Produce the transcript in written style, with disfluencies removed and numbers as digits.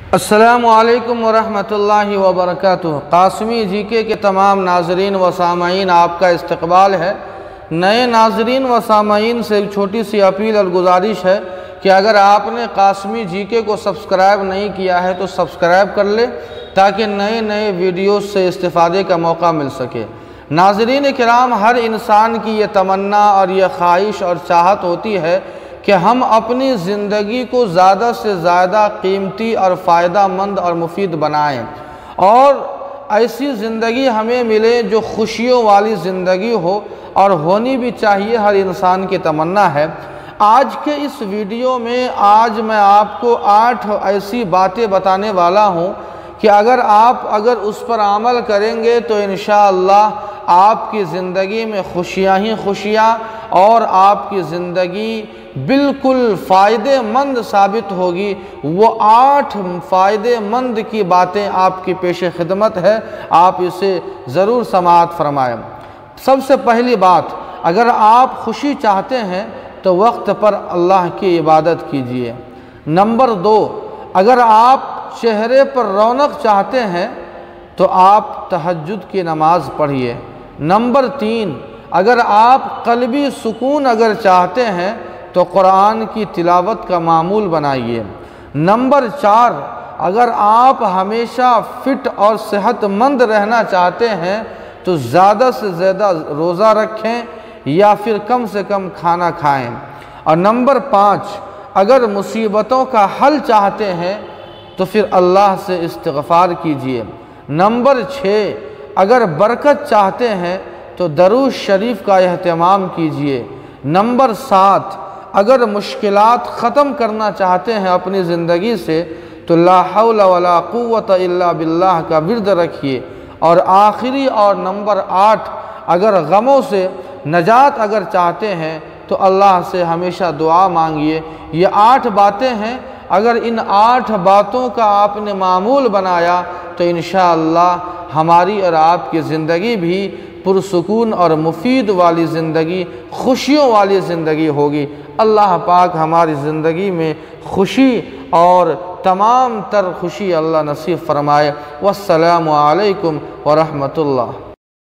अस्सलामुअलैकुम वरहमतुल्लाहि वबरकातुहू। कासमी जीके के तमाम नाजरीन व सामाईन आपका इस्तकबाल है। नए नाजरीन व सामाईन से एक छोटी सी अपील और गुजारिश है कि अगर आपने कासमी जीके को सब्सक्राइब नहीं किया है तो सब्सक्राइब कर ले, ताकि नए नए वीडियोस से इस्तिफ़ादे का मौका मिल सके। नाजरीन किराम, हर इंसान की ये तमन्ना और ये ख्वाहिश और चाहत होती है कि हम अपनी ज़िंदगी को ज़्यादा से ज़्यादा कीमती और फ़ायदा मंद और मुफीद बनाएं, और ऐसी ज़िंदगी हमें मिले जो खुशियों वाली ज़िंदगी हो, और होनी भी चाहिए, हर इंसान की तमन्ना है। आज के इस वीडियो में आज मैं आपको 8 ऐसी बातें बताने वाला हूँ कि अगर उस पर अमल करेंगे तो इंशाअल्लाह आपकी ज़िंदगी में खुशियाँ ही खुशियाँ और आपकी ज़िंदगी बिल्कुल फ़ायदेमंद साबित होगी। वो 8 फ़ायदेमंद की बातें आपकी पेश खिदमत है, आप इसे ज़रूर समाअत फरमाएं। सबसे पहली बात, अगर आप खुशी चाहते हैं तो वक्त पर अल्लाह की इबादत कीजिए। नंबर 2, अगर आप चेहरे पर रौनक चाहते हैं तो आप तहज्जुद की नमाज़ पढ़िए। नंबर 3, अगर आप क़ल्बी सुकून अगर चाहते हैं तो कुरान की तिलावत का मामूल बनाइए। नंबर 4, अगर आप हमेशा फ़िट और सेहतमंद रहना चाहते हैं तो ज़्यादा से ज़्यादा रोज़ा रखें या फिर कम से कम खाना खाएं। और नंबर 5, अगर मुसीबतों का हल चाहते हैं तो फिर अल्लाह से इस्तिग़फ़ार कीजिए। नंबर 6, अगर बरकत चाहते हैं तो दरूद शरीफ का एहतमाम कीजिए। नंबर 7, अगर मुश्किलात ख़त्म करना चाहते हैं अपनी ज़िंदगी से तो ला हौला वला कुव्वत इल्ला बिल्लाह का विर्द रखिए। और आखिरी और नंबर 8, अगर गमों से नजात अगर चाहते हैं तो अल्लाह से हमेशा दुआ मांगिए। ये 8 बातें हैं, अगर इन 8 बातों का आपने मामूल बनाया तो इंशाअल्लाह हमारी और आपकी ज़िंदगी भी पुरसुकून और मुफीद वाली ज़िंदगी, खुशियों वाली ज़िंदगी होगी। अल्लाह पाक हमारी ज़िंदगी में खुशी और तमाम तर खुशी अल्लाह नसीब फ़रमाए। वस्सलामु अलैकुम वरहमतुल्लाह।